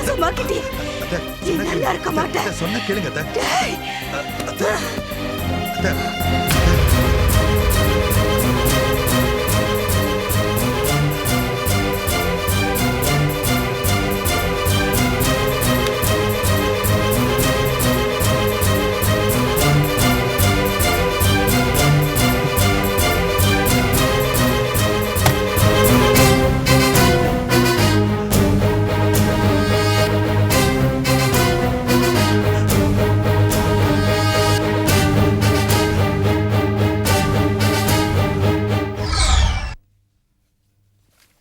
நாசமாக்கிட்டி. நீ நல்லா இருக்க மாட்ட. சொன்ன கேளுங்க அத்தை.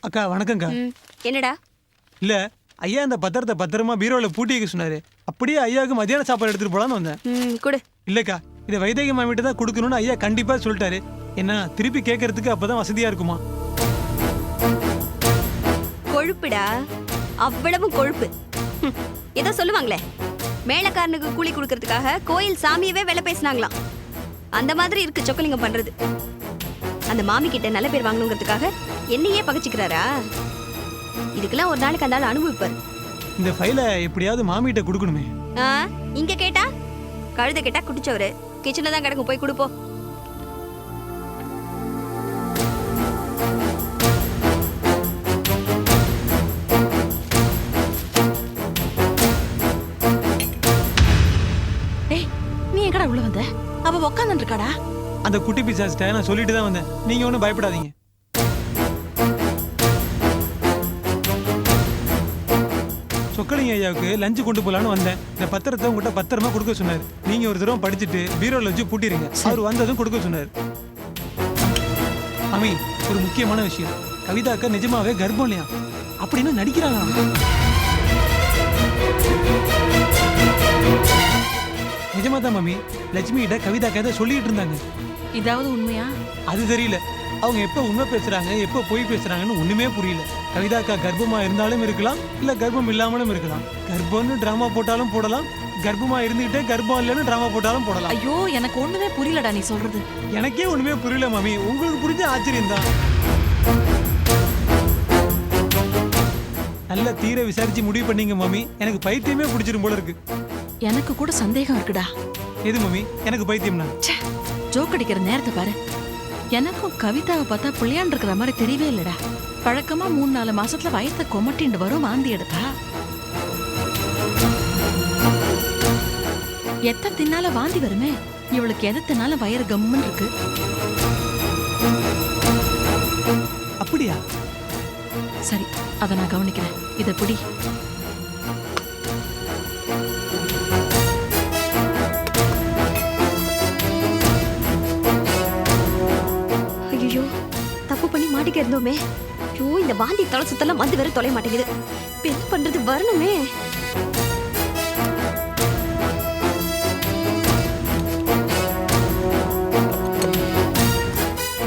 அக்கா வணக்கம்க்கா. என்னடா? இல்ல ஐயா இந்த பத்திரத்தை பத்திரமா பீரோல பூட்டி வைக்க சொன்னாரு. அப்படியே ஐயாவுக்கு மதியான சாப்பாடு எடுத்துட்டு போலான்னு வந்தேன். கொடு. இல்லக்கா இதை வைத்திய மாமிட்ட தான் கொடுக்கணும்னு ஐயா கண்டிப்பா சொல்லிட்டாரு. என்ன திருப்பி கேட்கறதுக்கு அப்பதான் வசதியா இருக்குமா? கொழுப்புடா, அவ்வளவு கொழுப்பு. ஏதோ சொல்லுவாங்களே, மேலக்காரனுக்கு கூலி கொடுக்கறதுக்காக கோயில் சாமியவே வேலை பேசினாங்களாம். அந்த மாதிரி இருக்கு சொக்கலிங்கம் பண்றது. அந்த மாமி கிட்ட நல்ல பேர் வாங்கணுங்கிறதுக்காக என்னையே பகச்சிக்கிறாரா? இதுக்கெல்லாம் ஒரு நாளைக்கு அந்த ஆள் அனுபவிப்பாரு. இந்த ஃபைலை எப்படியாவது மாமிகிட்ட கொடுக்கணுமே. இங்க கேட்டா கழுத கேட்டா குடிச்சவரு கிச்சன்ல தான் கிடக்கும், போய் கொடுப்போம். நீ எங்கடா உள்ள வந்த? அவ உட்கார்ந்து இருக்காடா. அந்த குட்டி பிசாசிட்ட நான் சொல்லிட்டு தான் வந்தேன். நீங்க ஒன்றும் பயப்படாதீங்க. சொக்கலிங்க ஐயாவுக்கு லஞ்சு கொண்டு போலான்னு வந்தேன். இந்த பத்திரத்தை உங்ககிட்ட பத்திரமா கொடுக்க சொன்னாரு. நீங்க ஒரு தடவை படிச்சுட்டு பீரோல வச்சு பூட்டிருங்க. அவர் வந்ததும் கொடுக்க சொன்னாரு. மாமி ஒரு முக்கியமான விஷயம், கவிதாக்கா நிஜமாவே கர்ப்பம் இல்லையா அப்படின்னு நடிக்கிறாங்க. நிஜமா தான் மாமி. லட்சுமி கிட்ட கவிதாக்கா தான் சொல்லிட்டு இருந்தாங்க. இதாவது உண்மையா? அது தெரியல. அவங்க எப்ப உண்மை பேசுறாங்க எப்ப பொய் பேசுறாங்கன்னு ஒண்ணுமே புரியல. கவிதாக்கா கர்ப்பமா இருந்தாலும் இருக்கலாம், இல்ல கர்ப்பம் இல்லாமலும் இருக்கலாம். கர்ப்பம்னு டிராமா போட்டாலும் போடலாம், கர்ப்பமா இருந்துகிட்டே கர்ப்பம் இல்லைன்னு டிராமா போட்டாலும் போடலாம். ஐயோ எனக்கு ஒண்ணுமே புரியலடா நீ சொல்றது. எனக்கே ஒண்ணுமே புரியல மாமி. உங்களுக்கு புரிஞ்ச ஆச்சரியம் தான். நல்ல தீர விசாரிச்சு முடிவு பண்ணீங்க மாமி. எனக்கு பைத்தியமே பிடிச்சிரும் போல இருக்கு. எனக்கு கூட சந்தேகம் இருக்குடா. எது மாமி? எனக்கு பைத்தியம்னா? ஜோக் அடிக்கிற நேரத்தை பாரு. எனக்கும் கவிதாவை பார்த்தா பிள்ளையான் இருக்கிற மாதிரி தெரியவே இல்லடா. பழக்கமா 3-4 மாசத்துல வயத்தை கொமட்டிண்டு வரும், வாந்தி எடுத்தா. எத்த தின்னால வாந்தி வருமே, இவளுக்கு எதை தின்னால வயிறு கம்முன்னு இருக்கு. அப்படியா? சரி, அதை நான் கவனிக்கிறேன். இதை பிடி. ஐயோ தப்பு பண்ணி மாட்டிக்க இருந்தோமே. ஐயோ இந்த வாந்தி தலை சுத்தெல்லாம் வந்து வேற தொலைய மாட்டேங்குது. என்ன பண்றது? வரணுமே.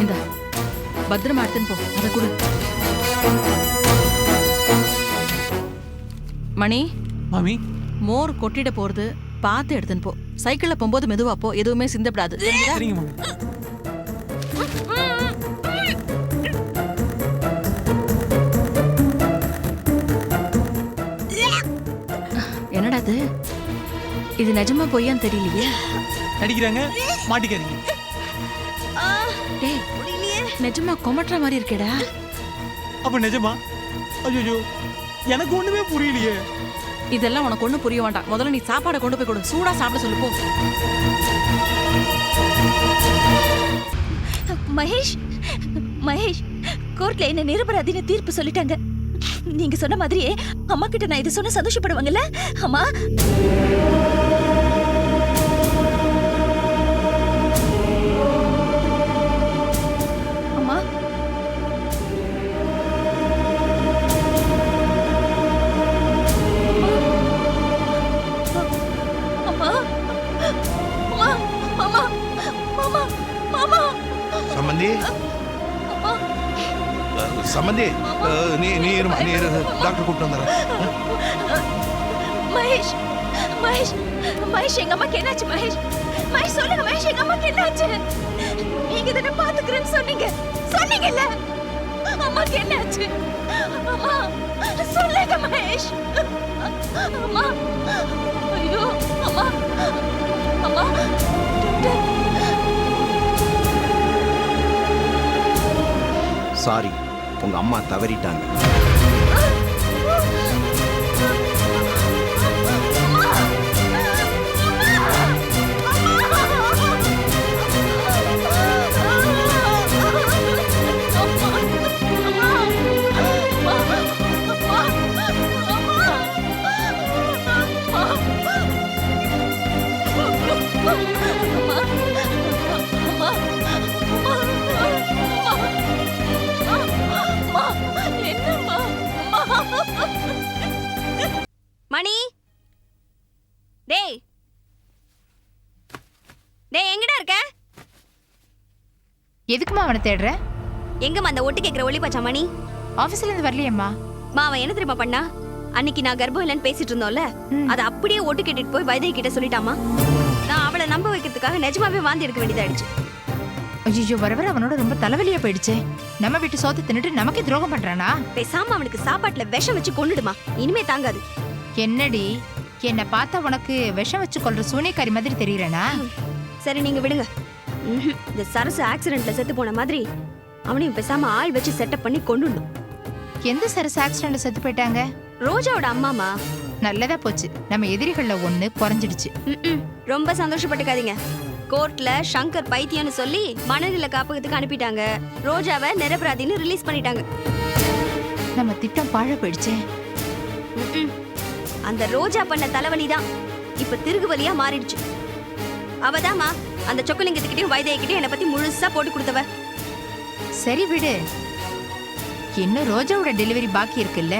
இந்த பத்திரமா எடுத்துன்னு போ. அதை கொடு. மணி மாமி, மோர் கொட்டிட போறது பார்த்து எடுத்துன்னு போ. சைக்கிள்ல போகும்போது மெதுவா போ, எதுவுமே சிந்தப்படாது. சரிங்க மாமி. என்னடா இது நிஜமா பொய்யான்னு தெரியலையே. நடிக்கிறாங்க, மாட்டிக்காதீங்க. டேய் நிஜமா கொமட்டுற மாதிரி இருக்கேடா. அப்ப நிஜமா? ஐயோ எனக்கு ஒண்ணுமே புரியலையே. இதெல்லாம் உனக்கு ஒண்ணும் புரிய வேண்டாம். முதல்ல நீ சாப்பாடை கொண்டு போய் கொடு. சூடா சாப்பிட சொல்லு போ. மகேஷ், மகேஷ், கோர்ட்ல என்ன நிரபராதின்னு தீர்ப்பு சொல்லிட்டாங்க. நீங்க சொன்ன மாதிரியே அம்மா கிட்ட நான் இதை சொன்ன சந்தோஷப்படுவாங்கல்ல? அம்மா அம்மா அம்மா அம்மா அம்மா அம்மா அம்மா சம்பந்தி, சம்பந்தி, நீ இருமா, நீ டாக்டர் கூப்பிட்டு வந்துடுறேன். மகேஷ், மகேஷ், மகேஷ், எங்க அம்மாக்கு என்னாச்சு? மகேஷ், மகேஷ் சொல்லுங்க. மகேஷ், எங்க அம்மாக்கு என்னாச்சு? நீங்க தானே பாத்துக்கிறேன்னு சொன்னீங்க, சொன்னீங்கல்ல? அம்மாக்கு என்னாச்சு? அம்மா சொல்லுங்க மகேஷ். அம்மா ஐயோ அம்மா அம்மா சாரி, உங்க அம்மா தவறிட்டாங்க. மணி, டேய் டேய், எங்கடா இருக்க? எதுக்குமா அவனை தேடுற? எங்கம்மா அந்த ஒட்டு கேட்குற ஒளி பச்சா மணி? ஆபீஸ்ல இருந்து வரலையேம்மா. அவன் என்ன தெரியுமா பண்ணா? அன்னைக்கு நான் கர்ப்பம் இல்லைன்னு பேசிட்டு இருந்தோம்ல, அதை அப்படியே ஒட்டு கேட்டுட்டு போய் வைத்திய கிட்ட சொல்லிட்டாமா. நான் அவளை நம்ப வைக்கிறதுக்காக நிஜமாவே வாந்தி எடுக்க வேண்டியதாயிடுச்சு. ஐயோ, வர வர அவனோட ரொம்ப தலைவலியா போயிடுச்சே. நம்ம வீட்டு சோத்தை தின்னுட்டு நமக்கே துரோகம் பண்றானா? பேசாம அவனுக்கு சாப்பாட்டுல விஷம் வச்சு கொன்னுடுமா, இனிமே தாங்காது. என்னடி, என்ன பார்த்தா உனக்கு விஷம் வச்சு கொல்ற சூனியக்காரி மாதிரி தெரியறனா? சரி நீங்க விடுங்க. இந்த சரசு ஆக்சிடென்ட்ல செத்து போன மாதிரி அவனையும் பேசாம ஆள் வச்சு செட்டப் பண்ணி கொண்டுடணும். எந்த சரசு ஆக்சிடென்ட்ல செத்து போயிட்டாங்க? ரோஜாவோட அம்மாமா. நல்லதா போச்சு, நம்ம எதிரிகள்ல ஒண்ணு குறைஞ்சிடுச்சு. ரொம்ப சந்தோஷப்பட்டுக்காதீங்க. கோர்ட்ல சங்கர் பைத்தியம்னு சொல்லி மனநிலை காப்பகத்துக்கு அனுப்பிட்டாங்க. ரோஜாவை நிரபராதின்னு ரிலீஸ் பண்ணிட்டாங்க. நம்ம திட்டம் பாழ போயிடுச்சே. அந்த ரோஜா பண்ண தலைவலி தான் இப்ப திருகு வலியா மாறிடுச்சு. அவதாமா அந்த சொக்கலிங்கத்துக்கிட்டையும் வைத்தியக்கிட்டையும் என்னை பத்தி முழுசா போட்டு கொடுத்தவ. சரி விடு, இன்னும் ரோஜாவோட டெலிவரி பாக்கி இருக்குல்ல.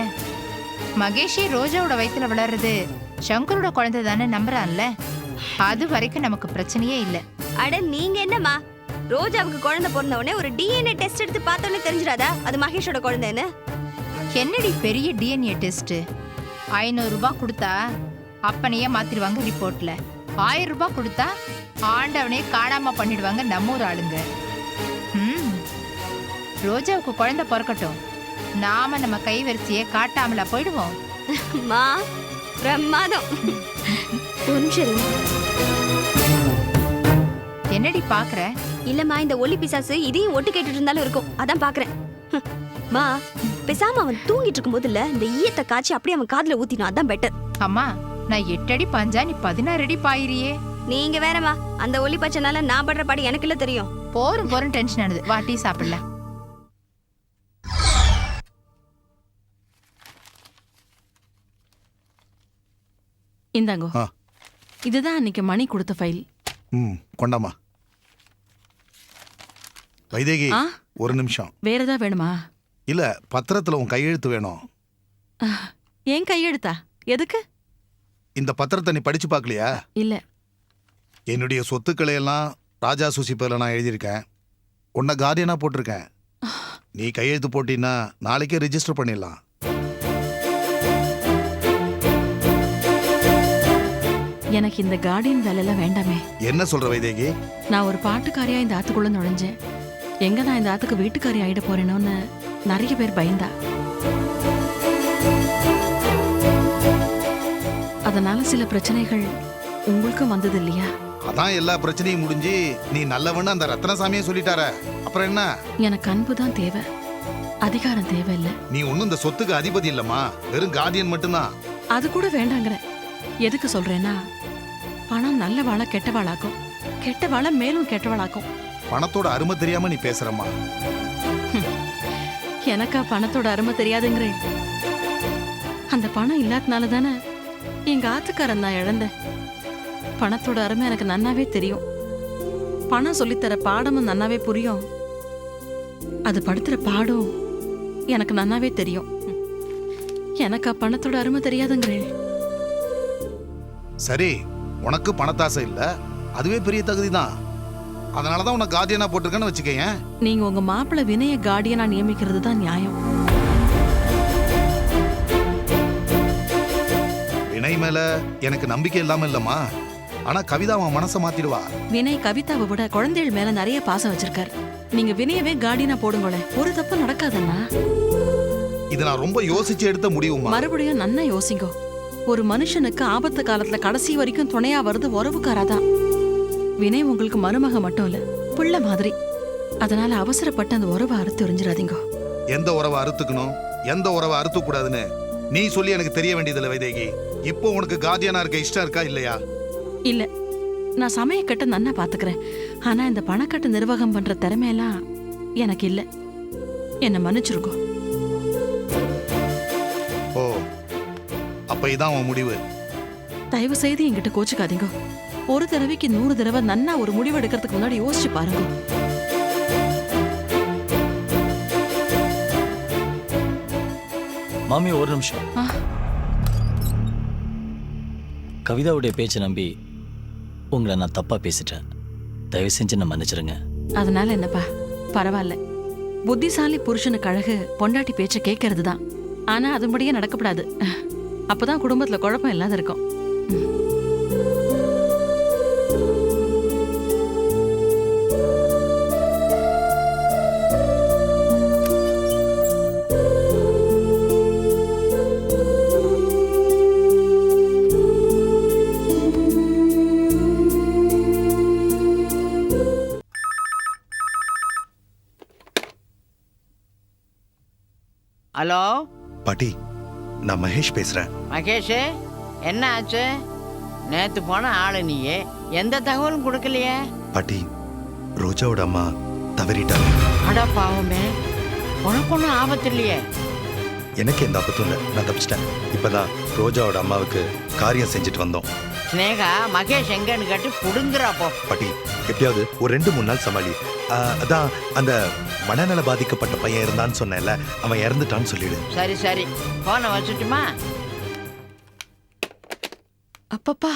மகேஷே ரோஜாவோட வயித்துல வளர்றது சங்கரோட குழந்தை தானே நம்புறான்ல. அது வரைக்கும் நமக்கு பிரச்சனையே இல்ல. அட நீங்க என்னம்மா, ரோஜாவுக்கு குழந்தை பிறந்த உடனே ஒரு டிஎன்ஏ டெஸ்ட் எடுத்து பார்த்தோன்னே தெரிஞ்சிடாதா அது மகேஷோட குழந்தைன்னு? என்னடி பெரிய டிஎன்ஏ டெஸ்ட்? 500 ரூபாய் கொடுத்தா அப்பனையே மாத்திடுவாங்க ரிப்போர்ட்ல. 1000 ரூபாய் கொடுத்தா ஆண்டவனே காணாம பண்ணிடுவாங்க நம்ம ஊர் ஆளுங்க. ரோஜாவுக்கு குழந்தை பிறக்கட்டும், நாம நம்ம கைவரிசையை காட்டாமலா போயிடுவோம். மா பிரமாதம். என்னடி பாக்குற? இல்லம்மா, இந்த ஒலி பிசாசு இதையும் ஒட்டு கேட்டுட்டு இருந்தாலும் இருக்கும், அதான் பாக்குறேன். மா பேசாம அவன் தூங்கிட்டு இருக்கும் போதுல இந்த ஈயத்தை காய்ச்சி அப்படியே அவன் காதுல ஊத்தினா அதான் பெட்டர். அம்மா, நான் 8 அடி பாஞ்சா நீ 16 அடி பாயிரியே. நீங்க வேறமா, அந்த ஒலி பச்சனால நான் படுற பாடு எனக்கு இல்ல தெரியும். போரும் டென்ஷன் ஆனது. வா டீ சாப்பிடலாம். இந்தாங்கோ. ஆ. இதுதான் அன்னைக்கு மணி கொடுத்த ஃபைல். கொண்டாமா. வைதேகி, ஆ? ஒரு நிமிஷம். வேற ஏதாவது வேணுமா? இல்ல, பத்திரத்துல உன் கையெழுத்து வேணும். ஏன் கையெழுத்தா? எதுக்கு? இந்த பத்திரத்தை நீ படிச்சு பார்க்கலையா? இல்ல. என்னுடைய சொத்துக்களை எல்லாம் ராஜா சுசி பேர்ல நான் எழுதியிருக்கேன். உன்னை கார்டியனா போட்டிருக்கேன். நீ கையெழுத்து போட்டின்னா நாளைக்கே ரிஜிஸ்டர் பண்ணிடலாம். எனக்கு இந்த கார்டியன் வேலையெல்லாம் வேண்டாமே. என்ன சொல்ற வைதேகி? நான் ஒரு பாட்டுக்காரியா இந்த ஆத்துக்குள்ள நுழைஞ்சேன். எங்க நான் இந்த ஆத்துக்கு வீட்டுக்காரி ஆயிட போறேனோன்னு நிறைய பேர் பயந்தா. அதனால சில பிரச்சனைகள் உங்களுக்கும் வந்தது இல்லையா? அதான் எல்லா பிரச்சனையும் முடிஞ்சு நீ நல்லவன்னு அந்த ரத்னசாமியே சொல்லிட்டார. அப்புறம் என்ன? எனக்கு அன்பு தான் தேவை, அதிகாரம் தேவையில்லை. நீ ஒன்னும் இந்த சொத்துக்கு அதிபதி இல்லம்மா, வெறும் கார்டியன் மட்டும்தான். அது கூட வேண்டாங்கிற. எதுக்கு சொல்றேன்னா, பணம் நல்ல வாழ கெட்டவாளாக்கும், கெட்ட வாழ மேலும் கெட்டவாளாக்கும். பணத்தோட அருமை தெரியாம நீ பேசுறம்மா. எனக்கா பணத்தோட அருமை தெரியாதுங்கிறேன்? அந்த பணம் இல்லாதனால தானே எங்க ஆத்துக்காரன் நான் இழந்தேன். பணத்தோட அருமை எனக்கு நன்னாவே தெரியும். பணம் சொல்லித்தர பாடமும் நன்னாவே புரியும். அது படுத்துற பாடம் எனக்கு நன்னாவே தெரியும். எனக்கா பணத்தோட அருமை தெரியாதுங்கிறேன்? சரி, உனக்கு பணத்தாசை இல்ல, அதுவே பெரிய தகுதி தான். அதனாலதான் உனக்கு கார்டியனா போட்டிருக்கேன்னு வச்சுக்கேன். நீங்க உங்க மாப்பிள்ளை வினய கார்டியனா நியமிக்கிறது தான் நியாயம். வினய் மேல எனக்கு நம்பிக்கை இல்லாம இல்லம்மா, ஆனா கவிதா அவன் மனசை மாத்திடுவா. வினய் கவிதாவை விட குழந்தைகள் மேல நிறைய பாசம் வச்சிருக்காரு. நீங்க வினயவே கார்டியனா போடுங்களேன், ஒரு தப்பு நடக்காதுன்னா. இது நான் ரொம்ப யோசிச்சு எடுத்த முடிவுமா. மறுபடியும் நன்னா யோசிங்கோ. ஒரு மனுஷனுக்கு ஆபத்து காலத்துல கடைசி வரைக்கும் துணையா வருது உறவுக்காராதான். வினய் உங்களுக்கு மருமக மட்டும் இல்ல, புள்ள மாதிரி. அதனால அவசரப்பட்டு அந்த உறவை அறுத்து எறிஞ்சிடாதீங்க. எந்த உறவை அறுத்துக்கணும், எந்த உறவை அறுத்துக்க கூடாதுன்னு நீ சொல்லி எனக்கு தெரிய வேண்டியதில்லை வைதேகி. இப்போ உனக்கு கார்டியனா இருக்க இஷ்டம் இருக்கா இல்லையா? இல்ல, நான் சமயக்கட்டு நன்னா பாத்துக்கிறேன். ஆனா இந்த பணக்கட்டு நிர்வாகம் பண்ற திறமையெல்லாம் எனக்கு இல்ல. என்ன மன்னிச்சிருக்கோ. ஓ, அப்ப இதான் உன் முடிவு? தயவு செய்து என்கிட்ட கோச்சுக்காதீங்க. ஒரு தடவைக்கு 100 தடவை நன்னா ஒரு முடிவு எடுக்கிறதுக்கு முன்னாடி யோசிச்சு பாருங்க. மாமி ஒரு நிமிஷம். ஆ. கவிதாவுடைய பேச்சை நம்பி உங்களை நான் தப்பா பேசிட்டேன். தயவு செஞ்சு நான் மன்னிச்சிருங்க. அதனால என்னப்பா, பரவாயில்ல. புத்திசாலி புருஷனுக்கு அழகு பொண்டாட்டி பேச்ச கேட்கறது தான். ஆனா அதுபடியே நடக்கப்படாது. அப்பதான் குடும்பத்துல குழப்பம் இல்லாத இருக்கும். ஹலோ பாட்டி, நான் மகேஷ் பேசுறேன். மகேஷ், என்ன ஆச்சு? நேத்து போன ஆளு நீயே, எந்த தகவலும் கொடுக்கலையே. பாட்டி, ரோஜாவோட அம்மா தவறிட்டாங்க. அட பாவமே, உனக்கு ஒன்றும் ஆபத்து இல்லையே. எனக்கு எந்த ஆபத்தும் இல்லை, நான் தப்பிச்சிட்டேன். இப்பதான் ரோஜாவோட அம்மாவுக்கு காரியம் செஞ்சுட்டு வந்தோம். ஸ்னேகா, மகேஷ் எங்கன்னு கேட்டு புடுங்குறா போ. பாட்டி, எப்படியாவது ஒரு 2-3 நாள் சமாளி. அதான் அந்த மனநல பாதிக்கப்பட்ட பையன் இருந்தான்னு சொன்னேன்ல, அவன் இறந்துட்டான்னு சொல்லிடு. சரி சரி, போனை வச்சுட்டுமா? அப்பப்பா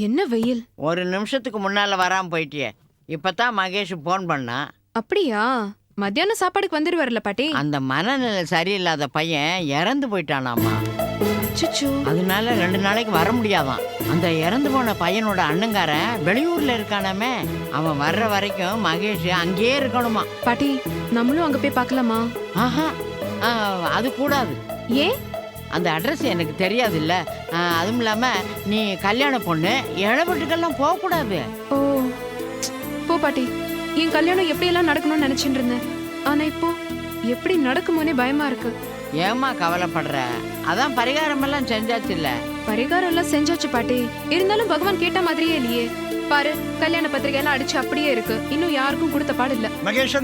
என்ன வெயில். ஒரு நிமிஷத்துக்கு முன்னால வராம போயிட்டியே. இப்பதான் மகேஷ் போன் பண்ணா. அப்படியா? மத்தியானம் சாப்பாடுக்கு வந்துருவார்ல பாட்டி. அந்த மனநிலை சரியில்லாத பையன் இறந்து போயிட்டானாமா. அச்சச்சோ. அதனால 2 நாளைக்கு வர முடியாதான். அந்த இறந்து போன பையனோட அண்ணங்காரன் வெளியூர்ல இருக்கானாமே, அவன் வர்ற வரைக்கும் மகேஷ் அங்கேயே இருக்கணுமா. பாட்டி, நம்மளும் அங்க போய் பார்க்கலாமா? ஆஹா, அது கூடாது. ஏன்? அந்த அட்ரஸ் எனக்கு தெரியாது இல்ல. அதுவும் இல்லாம நீ கல்யாண பொண்ணு, இழவட்டுக்கெல்லாம் போக கூடாது. ஓ, போ பாட்டி. என் கல்யாணம் எப்படியெல்லாம் நடக்கணும்னு நினைச்சிட்டு இருந்தேன். ஆனா இப்போ எப்படி நடக்குமோனே பயமா இருக்கு. ஏமா கவலைப்படுற? அதான் பரிகாரம் எல்லாம் செஞ்சாச்சு இல்ல. பரிகாரம் எல்லாம் செஞ்சாச்சு பாட்டி. இருந்தாலும் பகவான் கேட்ட மாதிரியே இல்லையே. பாரு, கல்யாண பத்திரிகை எல்லாம் அடிச்சு அப்படியே இருக்கு. இன்னும் யாருக்கும் கொடுத்த பாடு இல்ல. மகேஷ்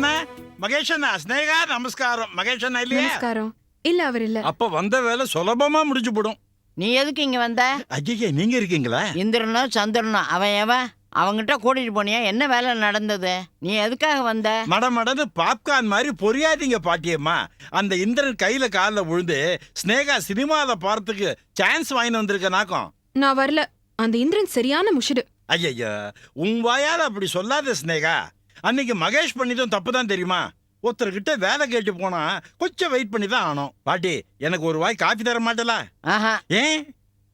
அண்ணா, ஸ்னேகா நமஸ்காரம். மகேஷ் அண்ணா இல்லையா? நமஸ்காரம். இல்ல, அவர் இல்ல. அப்ப வந்த வேலை சுலபமா முடிஞ்சு போடும். நீ எதுக்கு இங்க வந்த? ஐயே, நீங்க இருக்கீங்களா? இந்திரனோ சந்திரனோ அவன் எவன்? அவங்கிட்ட கூட்டிட்டு போனியா? என்ன வேலை நடந்தது? நீ எதுக்காக வந்த? மடமடன்னு பாப்கார்ன் மாதிரி பொரியாதீங்க பாட்டியம்மா. அந்த இந்திரன் கையில காலில் விழுந்து ஸ்னேகா சினிமாவை பார்த்துக்கு சான்ஸ் வாங்கி வந்திருக்கனாக்கும். நான் வரல. அந்த இந்திரன் சரியான முஷிடு. ஐயா, உன் வாயால அப்படி சொல்லாத ஸ்னேகா. அன்னைக்கு மகேஷ் பண்ணிதும் தப்பு தான் தெரியுமா? ஒருத்தர்கிட்ட வேலை கேட்டு போனா கொஞ்சம் வெயிட் பண்ணி தான் ஆனோம். பாட்டி, எனக்கு ஒரு வாய் காஃபி தர மாட்டல? ஆஹா, ஏன்?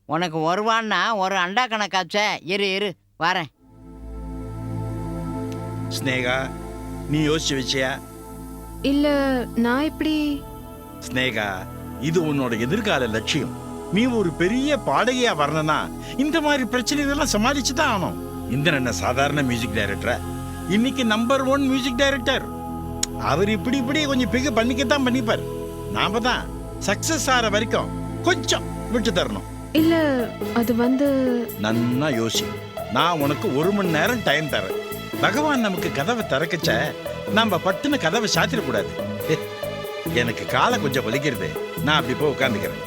உனக்கு வருவான்னா ஒரு அண்டா கணக்காச்சே. இரு வரேன். ஸ்னேகா, நீ யோசிச்சு வச்சியா? இல்ல, நான் இப்படி. ஸ்னேகா, இது உன்னோட எதிர்கால லட்சியம். நீ ஒரு பெரிய பாடகையா வரணும்னா இந்த மாதிரி பிரச்சனைகளெல்லாம் சமாளிச்சு தான் ஆகணும். இந்திரன் என்ன சாதாரண மியூசிக் டைரக்டரா? இன்னைக்கு நம்பர் 1 மியூசிக் டைரக்டர். அவர் இப்படி கொஞ்சம் பிக பண்ணிக்கத்தான் பண்ணிப்பார். நாம தான் சக்சஸ் ஆற வரைக்கும் கொஞ்சம் விட்டு தரணும். இல்ல, அது வந்து. நன்னா யோசி. நான் உனக்கு 1 மணி நேரம் டைம் தரேன். பகவான் நமக்கு கதவை திறக்கச்ச நம்ம பட்டுன்னு கதவை சாத்திடக்கூடாது. எனக்கு காலை கொஞ்சம் வலிக்கிறது. நான் அப்படி போய் உட்காந்துக்கிறேன்.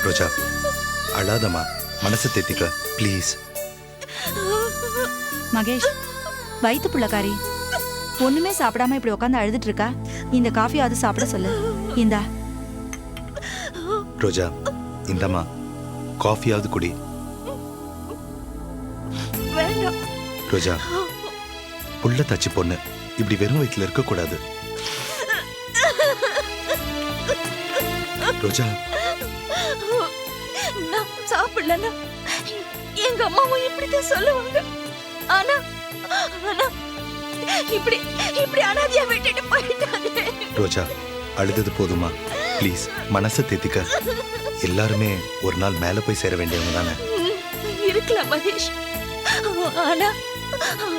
ரோஜா, அழாதம்மா. மனசை தேத்திக்க ப்ளீஸ். மகேஷ், வயிற்று புள்ளக்காரி ஒண்ணுமே சாப்பிடாம இப்படி உட்காந்து அழுதுட்டு இருக்கா. இந்த காஃபியாவது சாப்பிட சொல்லு. இந்தா. ரோஜா, இந்தம்மா காஃபியாவது குடி. வேண்டாம். ரோஜா, புள்ள தச்சு பொண்ணு இப்படி வெறும் வயிற்றுல இருக்க கூடாது. ரோஜா, நான் சாப்பிடலன்னா எங்க அம்மாவும் இப்படித்தான் சொல்லுவாங்க. ஆனா ஆனா இப்படி இப்படி அனாதையா விட்டுட்டு போயிட்டாங்க. ரோஜா, அழுதது போதுமா? ப்ளீஸ் மனசை தேத்திக்க. எல்லாருமே ஒரு நாள் மேல போய் சேர வேண்டியவங்க தானே. இருக்கலாம் மகேஷ். ஆனா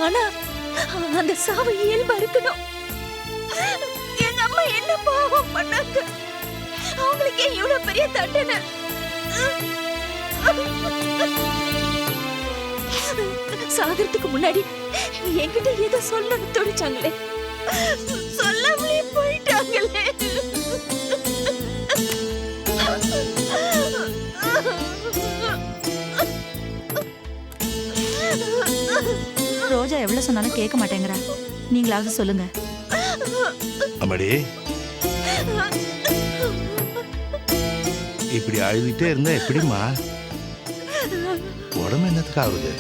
ஆனா அந்த சாவு இயல்பா இருக்கணும். எங்க அம்மா என்ன பாவம் பண்ணாங்க? அவங்களுக்கு ஏன் இவ்வளவு பெரிய தண்டனை? சாகறதுக்கு முன்னாடி என்கிட்ட ஏதோ சொல்லணும்னு துடிச்சாங்களே, சொல்லாமலே போயிட்டாங்களே. ரோஜா எவ்வளவு சொன்னாலும் கேட்க மாட்டேங்கிறா. நீங்களாவது சொல்லுங்க. அம்மாடி, இப்படி அழுதுகிட்டே இருந்தா எப்படிம்மா? உடம்பு என்னத்துக்கு ஆகுது?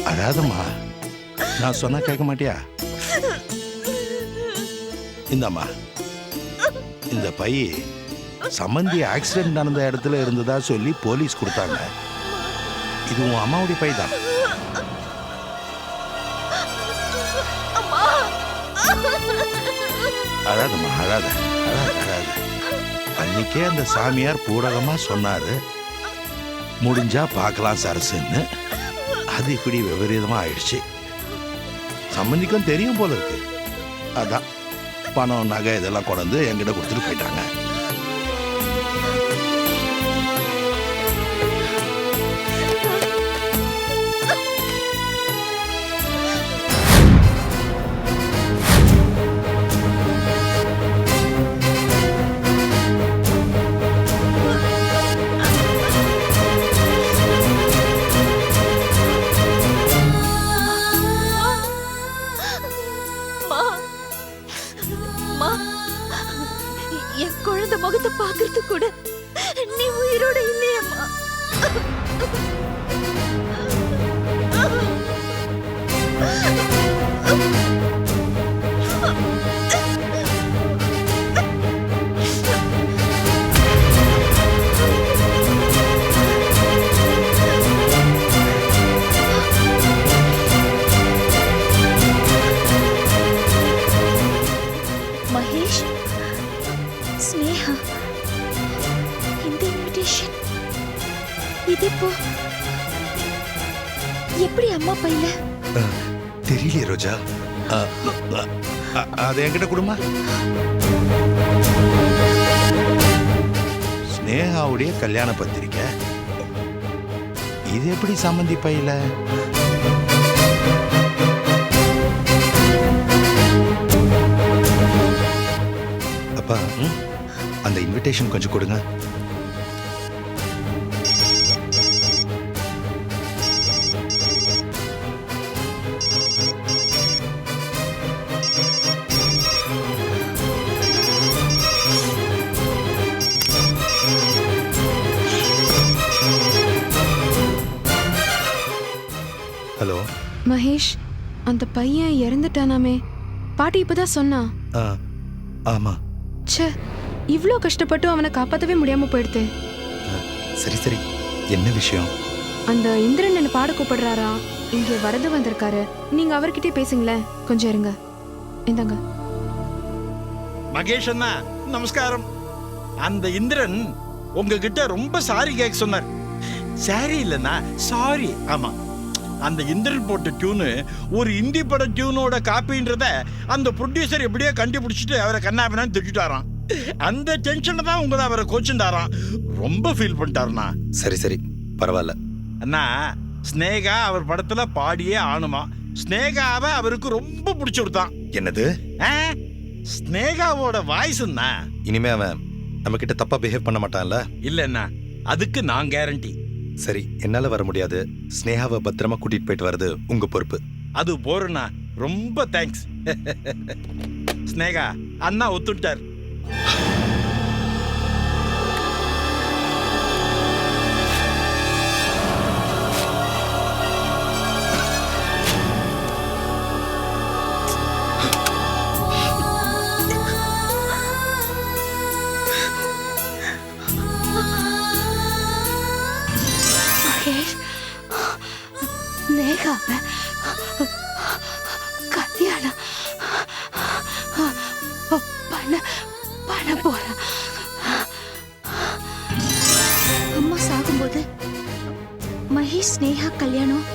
அழாதம்மா. நான் சொன்னா கேட்க மாட்டியா? இந்தாம்மா, இந்த பை சம்மந்தி ஆக்சிடென்ட் நடந்த இடத்துல இருந்ததா சொல்லி போலீஸ் கொடுத்தாங்க. இது உன் அம்மாவுடைய பை தான். அழாதம்மா, அழாத அழாத அழாத. அன்னைக்கே அந்த சாமியார் பூடகமா சொன்னாரு, முடிஞ்சா பார்க்கலாம் சரசுன்னு. அது இப்படி விபரீதமா ஆயிடுச்சு. சம்மந்திக்கும் தெரியும் போல இருக்கு. அதான் பணம் நகை இதெல்லாம் கொண்டு என்கிட்ட கொடுத்துட்டு போயிட்டாங்க. என் குழந்தை முகத்தை பாக்குறது கூட நீ உயிரோட இல்லையம்மா. மகேஷ், ஸ்னேகா, இந்த இன்விடேஷன் இது இப்போ எப்படி அம்மா பையில? தெரியலையே ரோஜா. அது என்கிட்ட கொடுமா. ஸ்னேகாவுடைய கல்யாண பத்திரிக்கை. இது எப்படி சம்மந்தி பையில? அப்பா, அந்த இன்விடேஷன் கொஞ்சம் கொடுங்க. ஹலோ மகேஷ், அந்த பையன் இறந்துட்டானாமே. பாட்டி இப்பதான் சொன்னா. ஆமா. ச்சே, இவ்ளோ கஷ்டப்பட்டு அவனை காப்பாத்தவே முடியாம போயிடுது. சரி சரி, என்ன விஷயம்? அந்த இந்திரன் என்ன பாட கூப்பிடுறாரா, இங்க வரது வந்திருக்காரு. நீங்க அவர்கிட்டே பேசுங்களேன். கொஞ்சம் இருங்க. இந்தாங்க. மகேஷ் அண்ணா நமஸ்காரம். அந்த இந்திரன் உங்ககிட்ட ரொம்ப சாரி கேட்க சொன்னார். சாரி இல்லைண்ணா, சாரி. ஆமா, அந்த இந்திரன் போட்ட டியூனு ஒரு இந்தி பட டியூனோட காப்பின்றத அந்த ப்ரொடியூசர் எப்படியோ கண்டுபிடிச்சிட்டு அவரை கண்ணாபினான்னு திட்டாராம். அந்த டென்ஷன்ல தான் உங்களை அவரை கோச்சுட்டாராம். ரொம்ப ஃபீல் பண்ணிட்டாருண்ணா. சரி சரி, பரவாயில்ல அண்ணா. ஸ்னேகா அவர் படத்துல பாடியே ஆணுமா. ஸ்னேகாவை அவருக்கு ரொம்ப பிடிச்சு கொடுத்தான். என்னது? ஸ்னேகாவோட வாய்ஸ்ன்னா இனிமே அவன் நம்ம கிட்ட தப்பா பிஹேவ் பண்ண மாட்டான்ல? இல்லைண்ணா, அதுக்கு நான் கேரண்டி. சரி, என்னால வர முடியாது. ஸ்னேகாவை பத்திரமா கூட்டிட்டு போயிட்டு வர்றது உங்க பொறுப்பு. அது போறனா ரொம்ப தேங்க்ஸ். ஸ்னேகா அண்ணா ஒத்துட்டார். மகேஷ் நேகாவை கல்யாணம் பண்ண போற. அம்மா சாகும்போது மகேஷ் ஸ்னேகா கல்யாணம்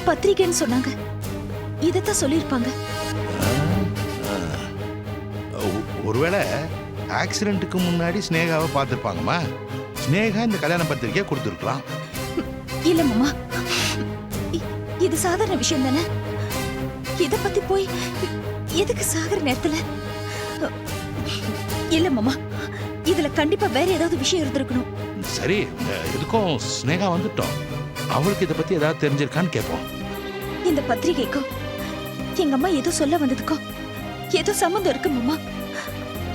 பத்திரிக்கைன்னு சொன்னாங்க. இதத்தான் சொல்லியிருப்பாங்க. ஒருவேளை ஆக்சிடென்ட்டுக்கு முன்னாடி ஸ்னேகாவை பார்த்துருப்பாங்கம்மா. ஸ்னேகா இந்த கல்யாண பத்திரிக்கையை கொடுத்துருக்கலாம். இல்ல மாமா, இது சாதாரண விஷயம் தானே. இத பத்தி போய் எதுக்கு சாகர நேரத்துல? இல்ல மாமா, இதுல கண்டிப்பா வேற ஏதாவது விஷயம் இருந்திருக்கணும். சரி, எதுக்கும் ஸ்னேகா வந்துட்டோம். அவளுக்கு இதை பத்தி ஏதாவது தெரிஞ்சிருக்கான்னு கேட்போம். இந்த பத்திரிகைக்கும் எங்க அம்மா ஏதோ சொல்ல வந்ததுக்கும் ஏதோ சம்மந்தம் இருக்கு மாமா.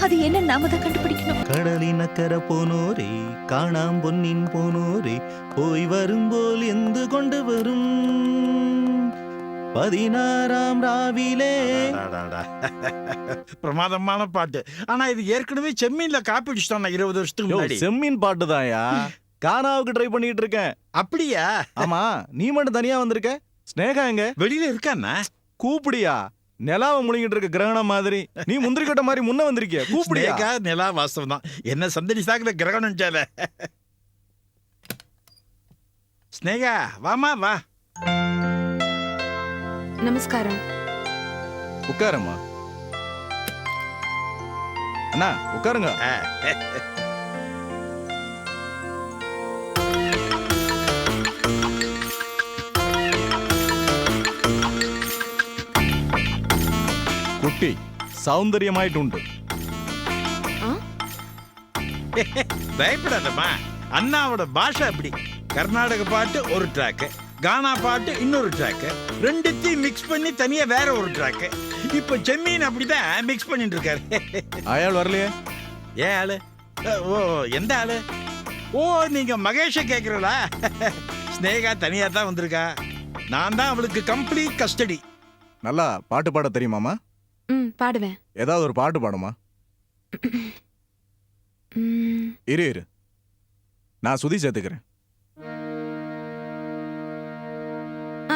அது என்ன நாம தான் கண்டுபிடிக்கணும். கடலின் அக்கறை போனோரே, காணாம் பொன்னின் போனோரே, போய் வரும்போல் எந்து கொண்டு வரும் 16ஆம் ராவிலே. பிரமாதமான பாட்டு. ஆனா இது ஏற்கனவே செம்மீன்ல காப்பி அடிச்சிட்டோம் 20 வருஷத்துக்கு முன்னாடி. செம்மீன் பாட்டு தான்யா. கானாவுக்கு ட்ரை பண்ணிட்டு இருக்கேன். அப்படியா? ஆமா, நீ மட்டும் தனியா வந்திருக்க. ஸ்னேகா எங்க? வெளியில இருக்கானா? கூப்பிடியா? நிலாவை முழுங்கிட்டு இருக்க கிரகணம் மாதிரி நீ முந்திரி கட்ட மாதிரி முன்ன வந்திருக்கிய. கூப்பிடியா? நிலா வாஸ்தவம் தான். என்ன சந்தடி சாக்குல கிரகணம் சால. ஸ்னேகா வாமா வா. நமஸ்காரம். உட்காருமா. அண்ணா உட்காருங்க. குட்டி சௌந்தரியமாயிட்டு. பயப்படாதம்மா, அண்ணாவோட பாஷை அப்படி. கர்நாடக பாட்டு ஒரு ட்ராக்கு, கானா பாட்டு இன்னொரு ட்ராக்கு, ரெண்டுத்தையும் மிக்ஸ் பண்ணி தனியா வேற ஒரு ட்ராக்கு. இப்ப செம்மீன் அப்படிதான் மிக்ஸ் பண்ணிட்டு இருக்காரு. ஆயாள் வரலையே? ஏன் ஆளு? ஓ, எந்த ஆளு? ஓ, நீங்க மகேஷ கேக்குறீங்களா? ஸ்னேகா தனியா தான் வந்திருக்கா. நான் தான் அவளுக்கு கம்ப்ளீட் கஸ்டடி. நல்லா பாட்டு பாட தெரியுமாமா? பாடுவேன். ஏதாவது ஒரு பாட்டு பாடுமா? இரு நான் சுதி சேர்த்துக்கிறேன்.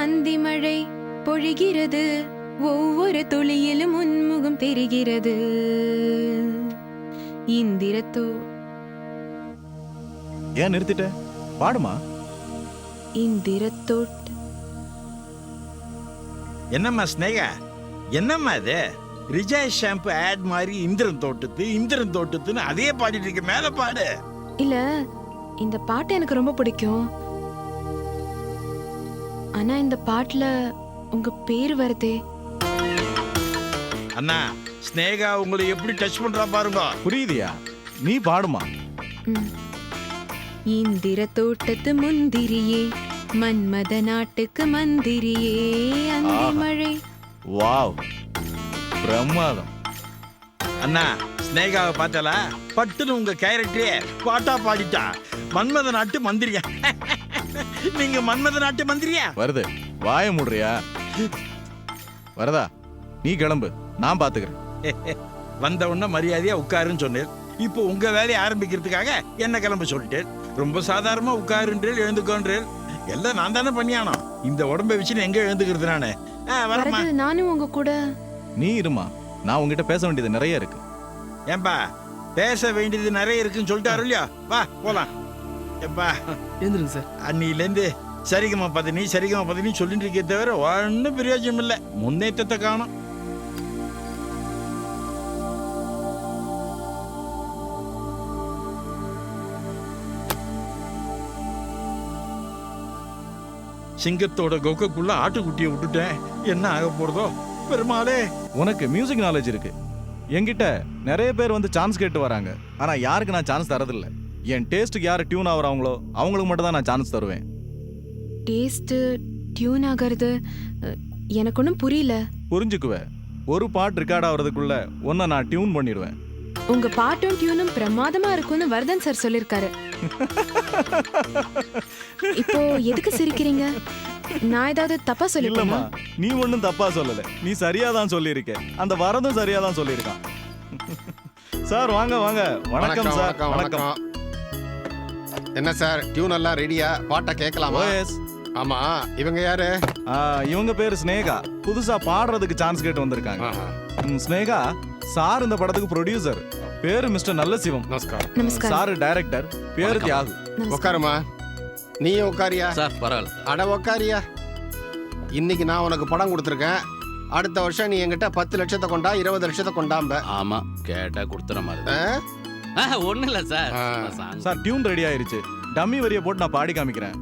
அந்திமழை பொழிகிறது, ஒவ்வொரு துளியிலும் உன்முகம் தெரிகிறது. இந்திரத்தோ. ஏன் நிறுத்திட்ட? பாடுமா. இந்திரத்தோட். என்னம்மா ஸ்னேகா, என்னம்மா இது? ரிஜாய் ஷாம்பு ஆட் மாதிரி இந்திரன் தோட்டத்துன்னு அதே பாடிட்டு இருக்க. மேல பாடு. இல்ல, இந்த பாட்டு எனக்கு ரொம்ப பிடிக்கும். ஆனா இந்த பாட்டுல உங்க பேர் வருதே. அண்ணா, ஸ்னேகா உங்களை எப்படி டச் பண்றா பாருங்க. புரியுதியா? நீ பாடுமா. இந்திர தோட்டத்து முந்திரியே, மன்மத நாட்டுக்கு மந்திரியே, அந்தி மழை. வாவ், பிரமாதம். அண்ணா, ஸ்னேகாவை பார்த்தல பட்டுன்னு உங்க கேரக்டரே பாட்டா பாடிட்டா. மன்மத நாட்டு மந்திரியா? நீங்க மன்மத நாட்டு மந்திரியா? வருது, வாய மூடுறியா? வரதா, நீ கிளம்பு, நான் பாத்துக்கிறேன். வந்த உடனே மரியாதையா உட்காருன்னு சொன்னேன். இப்போ உங்க வேலையை ஆரம்பிக்கிறதுக்காக என்ன கிளம்ப சொல்லிட்டேன். ரொம்ப சாதாரணமா உட்காருன்றேன், எழுந்துக்கோன்றேன். எல்லாம் நான் தானே பண்ணியானோ. இந்த உடம்பை வச்சு எங்க எழுந்துக்கிறது நானு? வரமா. நானும் உங்க கூட. நீ இருமா, நான் உங்ககிட்ட பேச வேண்டியது நிறைய இருக்கு. ஏன்பா, பேச வேண்டியது நிறைய இருக்குன்னு சொல்லிட்டாரு இல்லையா? வா போலாம். எப்பா எழுந்துருங்க சார். அன்னிலேருந்து சரிகமா பதினி சொல்லிட்டு இருக்கே தவிர ஒன்றும் பிரயோஜனம் இல்லை. முன்னேற்றத்தை காணும். சிங்கத்தோட கொக்குள்ள ஆட்டுக்குட்டியை விட்டுட்டேன். என்ன ஆக போறதோ பெருமாளே. உனக்கு மியூசிக் நாலேஜ் இருக்கு. என்கிட்ட நிறைய பேர் வந்து சான்ஸ் கேட்டு வராங்க. ஆனா யாருக்கு நான் சான்ஸ் தரதில்லை. என் டேஸ்ட்டுக்கு யார் டியூன் ஆகுறாங்களோ அவங்களுக்கு மட்டும் தான் நான் சான்ஸ் தருவேன். டேஸ்ட்டு டியூன் ஆகிறது எனக்கு ஒன்றும் புரியல. புரிஞ்சுக்குவேன். ஒரு பாட்டு ரெக்கார்ட் ஆகிறதுக்குள்ள ஒன்றை நான் டியூன் பண்ணிடுவேன். உங்க பாட்டும் டியூனும் பிரமாதமா இருக்கும்னு வர்தன் சார் சொல்லிருக்காரு. இப்போ எதுக்கு சிரிக்கிறீங்க? நான் ஏதாவது தப்பா இல்லம்மா, சொல்லிட்டேனா? நீ ஒன்றும் தப்பா சொல்லல, நீ சரியா தான் சொல்லியிருக்க. அந்த வரதும் சரியா தான் சொல்லியிருக்கான். சார் வாங்க வாங்க. வணக்கம் சார். வணக்கம். என்ன சார், டியூன் எல்லாம் ரெடியா? பாட்டை கேட்கலாமா? ஓஎஸ். ஆமா, இவங்க யாரு? இவங்க பேரு ஸ்னேகா. புதுசா பாடுறதுக்கு சான்ஸ் கேட்டு வந்திருக்காங்க. ஸ்னேகா சார் இந்த படத்துக்கு ப்ரொடியூசர். பேரு மிஸ்டர் நல்ல சிவம். நமஸ்காரம். நமஸ்காரம். Sir director. பேரு தியாகு. உட்காருமா. நீ உட்காரியா? சார் பரவாயில்ல. அட உட்காரியா. இன்னைக்கு நான் உனக்கு படம் கொடுத்துருக்கேன். அடுத்த வருஷம் நீ என்கிட்ட 10 லட்சத்தை கொண்டா 20 லட்சத்தை கொண்டாம்ப. ஆமா, கேட்டா கொடுத்துற மாதிரி. ஒண்ணு இல்ல சார். சார் டியூன் ரெடி ஆயிருச்சு. டம்மி வரிய போட்டு நான் பாடி காமிக்கிறேன்.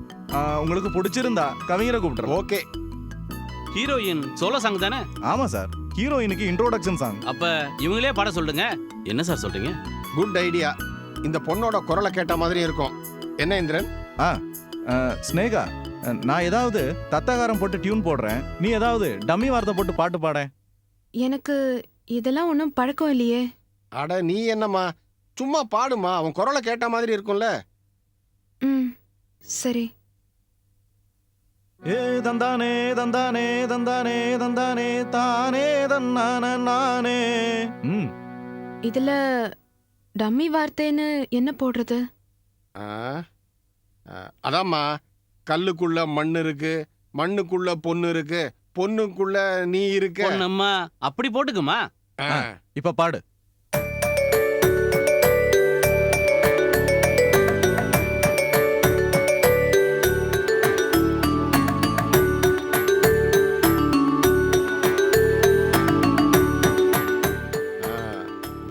உங்களுக்கு பிடிச்சிருந்தா கவிஞரை கூப்பிட்டுறேன். ஓகே. ஹீரோயின் சோலோ சாங் தானே? ஆமா சார், ஹீரோயினுக்கு இன்ட்ரோடக்ஷன் சாங். அப்ப இவங்களே பாட சொல்லுங்க. என்ன சார் சொல்றீங்க? Good idea. இந்த பொண்ணோட குரலை கேட்ட மாதிரி இருக்கும். என்ன இந்திரன்? ஸ்னேகா, நான் ஏதாவது தத்தகாரம் போட்டு டியூன் போடுறேன், நீ ஏதாவது டம்மி வார்த்தை போட்டு பாட்டு பாட. எனக்கு இதெல்லாம் ஒன்றும் பழக்கம் இல்லையே. அட நீ என்னம்மா, சும்மா பாடுமா. அவன் குரலை கேட்ட மாதிரி இருக்கும்ல. ம், சரி. ஏ தந்தானே தந்தானே தந்தானே தந்தானே தானே தன்னான நானே. இதுல டம்மி வார்த்தைன்னு என்ன போடுறது? அதாம்மா, கல்லுக்குள்ள மண் இருக்கு, மண்ணுக்குள்ள பொண்ணு இருக்கு, பொண்ணுக்குள்ள நீ இருக்க. பொண்ணம்மா அப்படி போட்டுக்குமா. இப்ப பாடு.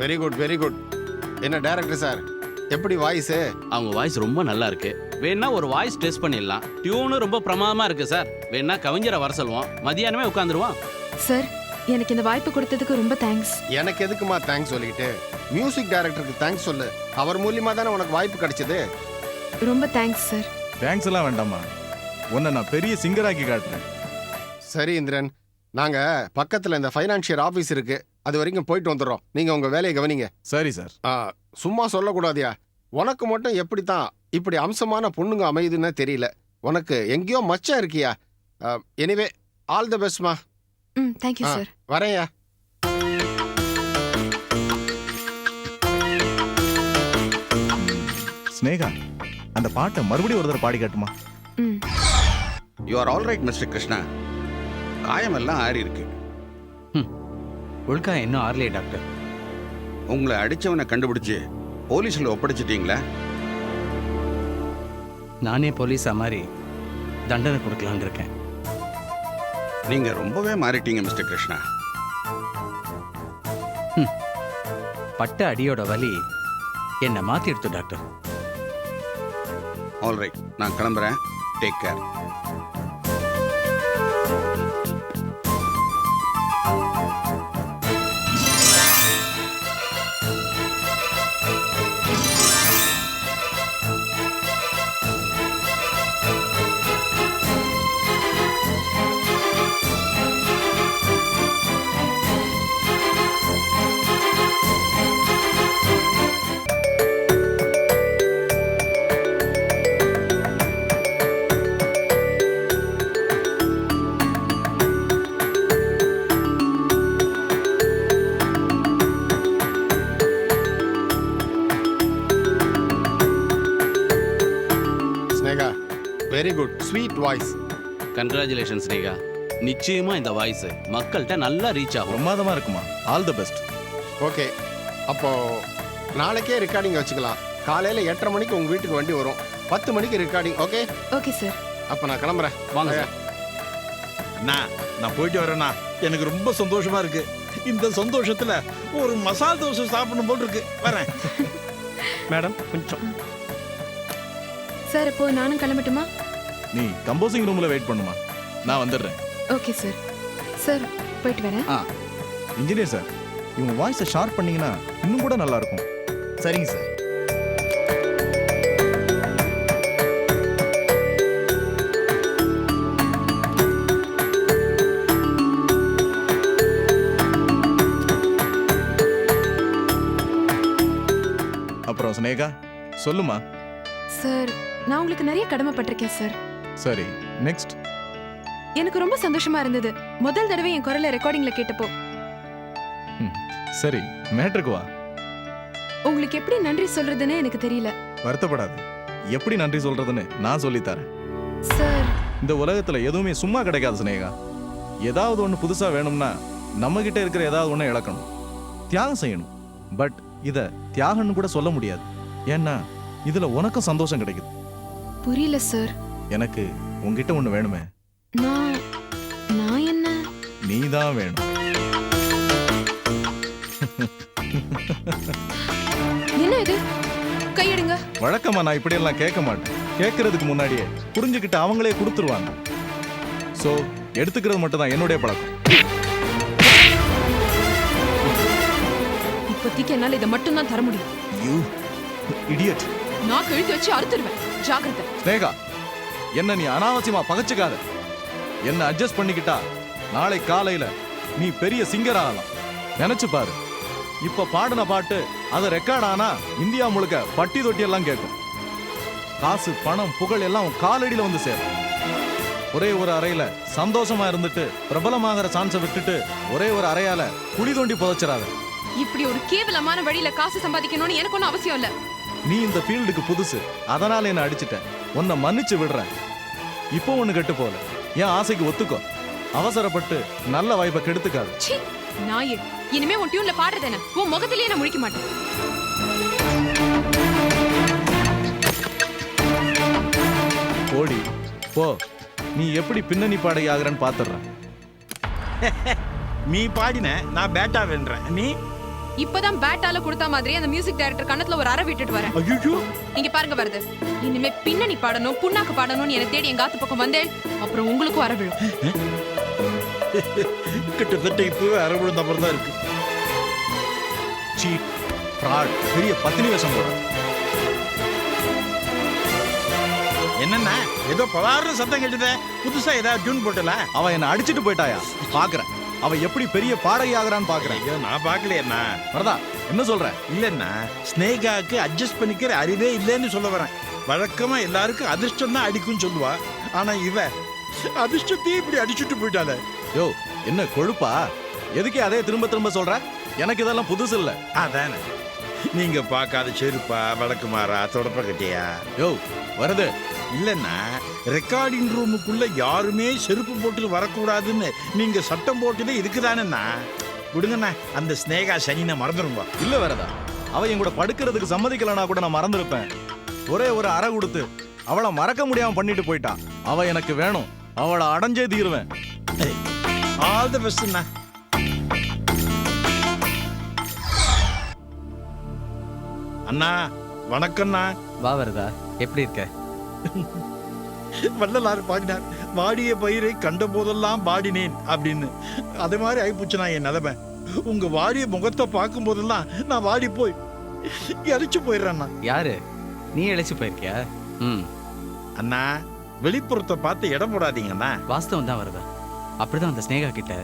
Very good, very good. என்ன டைரக்டர் சார், எப்படி வாய்ஸ்? அவங்க வாய்ஸ் ரொம்ப நல்லா இருக்கு. வேணா ஒரு வாய்ஸ் டெஸ்ட் பண்ணிடலாம். டியூனு ரொம்ப பிரமாதமா இருக்கு சார். வேணா கவிஞரை வர சொல்லுவோம், மதியானமே உட்காந்துருவோம். சார், எனக்கு இந்த வாய்ப்பு கொடுத்ததுக்கு ரொம்ப தேங்க்ஸ். எனக்கு எதுக்குமா தேங்க்ஸ் சொல்லிக்கிட்டு? மியூசிக் டைரக்டருக்கு தேங்க்ஸ் சொல்லு. அவர் மூலியமா தானே உனக்கு வாய்ப்பு கிடைச்சது. ரொம்ப தேங்க்ஸ் சார். தேங்க்ஸ் எல்லாம் வேண்டாமா, உன்னை நான் பெரிய சிங்கராக்கி காட்டுறேன். சரி இந்திரன், நாங்க பக்கத்துல இந்த ஃபைனான்சியர் ஆபீஸ் இருக்கு, அது வரைக்கும் போயிட்டு வந்துடுறோம். நீங்க உங்க வேலையை கவனிங்க. சரி சார். சும்மா சொல்லக்கூடாதியா. உனக்கு மட்டும் எப்படித்தான் இப்படி அம்சமான பொண்ணுங்க அமையுதுன்னு தெரியல. உனக்கு எங்கேயோ மச்சம் இருக்கியா. எனிவே, ஆல் தி பெஸ்ட்மா. ம், தேங்க்யூ சார். வரேன்யா. ஸ்னேகா, அந்த பாட்டை மறுபடியும் ஒரு தடவை பாடி காட்டுமா? ம். You are all right mister Krishna. காயமெல்லாம் ஆறி இருக்கு. உள்கா இன்னும் ஆறலையே டாக்டர். உங்களை அடிச்சவனை கண்டுபிடிச்சு போலீஸ்ல ஒப்படைச்சிட்டீங்களா? நானே போலீஸா மாதிரி தண்டனை கொடுக்கலான்னு இருக்கேன். நீங்க ரொம்பவே மாறிட்டீங்க மிஸ்டர் கிருஷ்ணா. பட்ட அடியோட வலி என்னை மாத்தி எடுத்து டாக்டர். ஆல் ரைட், நான் கிளம்புறேன். Take care. Very good, sweet voice. Congratulations Rekha. நிச்சயமா இந்த வாய்ஸ் மக்கள்கிட்ட நல்லா ரீச் ஆகும். பிரமாதமா இருக்குமா. All the best. ஓகே, அப்போ நாளைக்கே ரெக்கார்டிங் வச்சுக்கலாம். காலையில 8:30 மணிக்கு உங்க வீட்டுக்கு வண்டி வரும். 10 மணிக்கு ரெக்கார்டிங். ஓகே? Okay sir. அப்ப நான் கிளம்புறேன். வாங்க சார். அண்ணா, நான் போயிட்டு வரேண்ணா. எனக்கு ரொம்ப சந்தோஷமா இருக்கு. இந்த சந்தோஷத்துல ஒரு மசால் தோசை சாப்பிடணும் போல் இருக்கு. வரேன். மேடம் கொஞ்சம். சார், இப்போ நானும் கிளம்பட்டுமா? நீ கம்போசிங் ரூம்ல வெயிட் பண்ணுமா, நான் வந்துடுறேன். Okay sir. சார், போயிட்டு வரேன். இன்ஜினியர் சார், இவங்க வாய்ஸை ஷார்ப் பண்ணீங்கன்னா இன்னும் கூட நல்லா இருக்கும். சரிங்க சார். சொல்லுமா. சார் நான் உங்களுக்கு நிறைய கடமைப்பட்டிருக்கேன் சார். சரி, நெக்ஸ்ட். எனக்கு ரொம்ப சந்தோஷமா இருந்தது முதல் தடவை என் குரலை ரெக்கார்டிங்ல கேட்டப்போ. சரி, மேட்ருக்கு வா. உங்களுக்கு எப்படி நன்றி சொல்றதுன்னு எனக்கு தெரியல. வருத்தப்படாது, எப்படி நன்றி சொல்றதுன்னு நான் சொல்லித்தரேன். சார், இந்த உலகத்துல எதுவுமே சும்மா கிடைக்காது ஸ்னேகா. ஏதாவது ஒன்று புதுசா வேணும்னா நம்ம கிட்ட இருக்கிற ஏதாவது ஒன்று இழக்கணும், தியாகம் செய்யணும். பட் இத தியாகம்னு கூட சொல்ல முடியாது, ஏன்னா இதுல உனக்கும் சந்தோஷம் கிடைக்குது. புரியல சார். எனக்கு உன்கிட்ட ஒன்று வேணுமே. நான் என்ன? நீதான் வேணும். என்ன இது? கையெடுங்க. வழக்கமா நான் இப்படி எல்லாம் கேட்க மாட்டேன். கேட்கறதுக்கு முன்னாடியே புரிஞ்சுக்கிட்டு அவங்களே கொடுத்துருவாங்க. சோ எடுத்துக்கிறது மட்டும் தான் என்னுடைய பழக்கம். இப்போதைக்கு என்னால இதை மட்டும் தான் தர முடியும். You idiot. நான் கழுத்து வச்சு அறுத்துடுவேன், ஜாக்கிரதை. ஸ்னேகா, என்ன நீ அனாவசியமா பகச்சுக்காத. என்ன அட்ஜஸ்ட் பண்ணிக்கிட்டா நாளை காலையில நீ பெரிய சிங்கர் ஆகலாம். நினைச்சு பாரு, இப்ப பாடின பாட்டு அது ரெக்கார்ட் ஆனா இந்தியா முழுக்க பட்டி தொட்டி எல்லாம் கேட்கும். காசு, பணம், புகழ் எல்லாம் காலடியில வந்து சேரும். ஒரே ஒரு அறையில சந்தோஷமா இருந்துட்டு பிரபலமாகிற சான்ஸை விட்டுட்டு ஒரே ஒரு அறையால குழி தோண்டி புதைச்சிடாத. இப்படி ஒரு கேவலமான வழியில காசு சம்பாதிக்கணும்னு எனக்கு ஒன்றும் அவசியம் இல்ல. நீ இந்த ஃபீல்டுக்கு புதுசு, அதனால என்ன அடிச்சிட்டேன். உன்னை மன்னிச்சு விடுறேன். இப்போ ஒண்ணு கெட்டு போல, என் ஆசைக்கு ஒத்துக்கோ. அவசரப்பட்டு நல்ல வாய்ப்பை கெடுத்துக்காது. சீ, நாயே. இனிமே உன் டியூன்ல பாடுறது என்ன? உன் முகத்திலேயே நான் முழிக்க மாட்டேன். போடி போ, நீ எப்படி பின்னணி பாடகி ஆகுறன்னு பாத்துறேன். நீ பாடின, நான் பேட்டா வென்றேன். நீ இப்பதான் பேட்டால கொடுத்த மாதிரி அந்த மியூசிக் டைரக்டர் கண்ணத்துல ஒரு அறை விட்டுட்டு வரேன். ஐயோ, இங்க பாருங்க வருது. இனிமே பின்னணி பாடணும், புண்ணாக்கு பாடணும்னு என்ன தேடி எங்க ஆத்து பக்கம் வந்தேன், அப்புறம் உங்களுக்கும் அறை விழும். கிட்டத்தட்ட இப்பவே அரை விழுந்த அப்புறம் தான் இருக்கு. சீட், ஃப்ராட், பெரிய பத்தினி வேஷம் போடுற. என்னன்னா ஏதோ பலாறு சத்தம் கேட்டுத, புதுசா ஏதாவது டியூன் போட்டல. அவ என்ன அடிச்சிட்டு போயிட்டாயா? பாக்குறேன் அவ எப்படி பெரிய பாடகி ஆகுறான்னு பாக்குறேன். ஐயோ, நான் பாக்கலையா வரதா? என்ன சொல்ற? இல்லன்னா ஸ்னேகாக்கு அட்ஜஸ்ட் பண்ணிக்கிற அறிவே இல்லைன்னு சொல்ல வரேன். வழக்கமா எல்லாருக்கும் அதிர்ஷ்டம் தான் அடிக்கும்னு சொல்லுவா, ஆனா இவ அதிர்ஷ்டத்தையும் இப்படி அடிச்சுட்டு போயிட்டால. யோ, என்ன கொழுப்பா? எதுக்கே அதே திரும்ப திரும்ப சொல்ற? எனக்கு இதெல்லாம் புதுசு இல்ல. அதானே, நீங்க பார்க்காத செருப்பா, வழக்குமாறா, தொடப்ப கட்டியா? யோ வருது. இல்லன்னா ரெக்கார்டிங் ரூமுக்குள்ள யாருமே செருப்பு போட்டு வரக்கூடாதுன்னு நீங்க சட்டம் போட்டதே இதுக்குதானேண்ணா. விடுங்கண்ணா, அந்த ஸ்னேகா சனினை மறந்துருங்க. இல்ல வரதா, அவ என் கூட படுக்கிறதுக்கு சம்மதிக்கலனா கூட நான் மறந்துருப்பேன். ஒரே ஒரு அறை கொடுத்து அவளை மறக்க முடியாம பண்ணிட்டு போயிட்டா. அவ எனக்கு வேணும், அவளை அடைஞ்சே தீருவேன். All the பெஸ்ட்ண்ணா. அண்ணா வணக்கம்ண்ணா. வா வரதா, எப்படி இருக்க? வள்ளலார் பாடினார், வாடிய பயிரை கண்ட போதெல்லாம் பாடினேன் அப்படின்னு. அதே மாதிரி ஆயிப்போச்சுண்ணா என் நிலைமை. உங்க வாடிய முகத்தை பார்க்கும் போதெல்லாம் நான் வாடி போய் இழைச்சு போயிடுறேண்ணா. யாரு நீ? இழைச்சு போயிருக்கியா? அண்ணா, வெளிப்புறத்தை பார்த்து இடம் போடாதீங்கண்ணா. வாஸ்தவம் தான் வருதா, அப்படிதான் அந்த ஸ்னேகா கிட்ட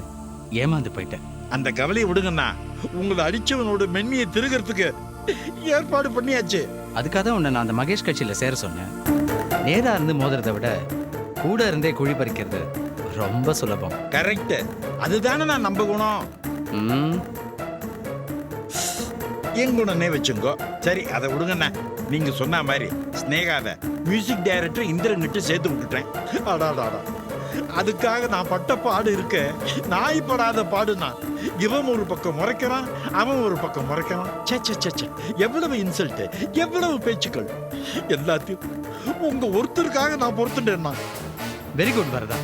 ஏமாந்து போயிட்டேன். அந்த கவலையை விடுங்கண்ணா. உங்களை அடிச்சவனோட மென்மையை திருகிறதுக்கு ஏற்பாடு பண்ணியாச்சு. அதுக்காக தான் உன்னை நான் அந்த மகேஷ் கட்சியில சேர சொன்னேன். நேரா இருந்து மோதுறதை விட கூட இருந்தே குழி பறிக்கிறது ரொம்ப சுலபம். கரெக்ட், அதுதானே நான் நம்ப குணம். என் குணனே வச்சுங்கோ. சரி, அதை விடுங்கண்ணா. நீங்க சொன்ன மாதிரி ஸ்னேகாத மியூசிக் டைரக்டர் இந்திரன்கிட்ட சேர்த்து விட்டுட்டேன். அடாடாடா, அதுக்காக நான் பட்ட பாடு இருக்க, நாய் படாத பாடுனா. இவன் ஒரு பக்கம் முறைக்கிறான், அவன் ஒரு பக்கம் முறைக்கிறான். சே, எவ்வளவு இன்சல்ட், எவ்வளவு பேச்சுக்கள். எல்லாத்தையும் உங்க ஒருத்தருக்காக நான் பொறுத்துட்டேன்னா. வெரி குட் வரதா.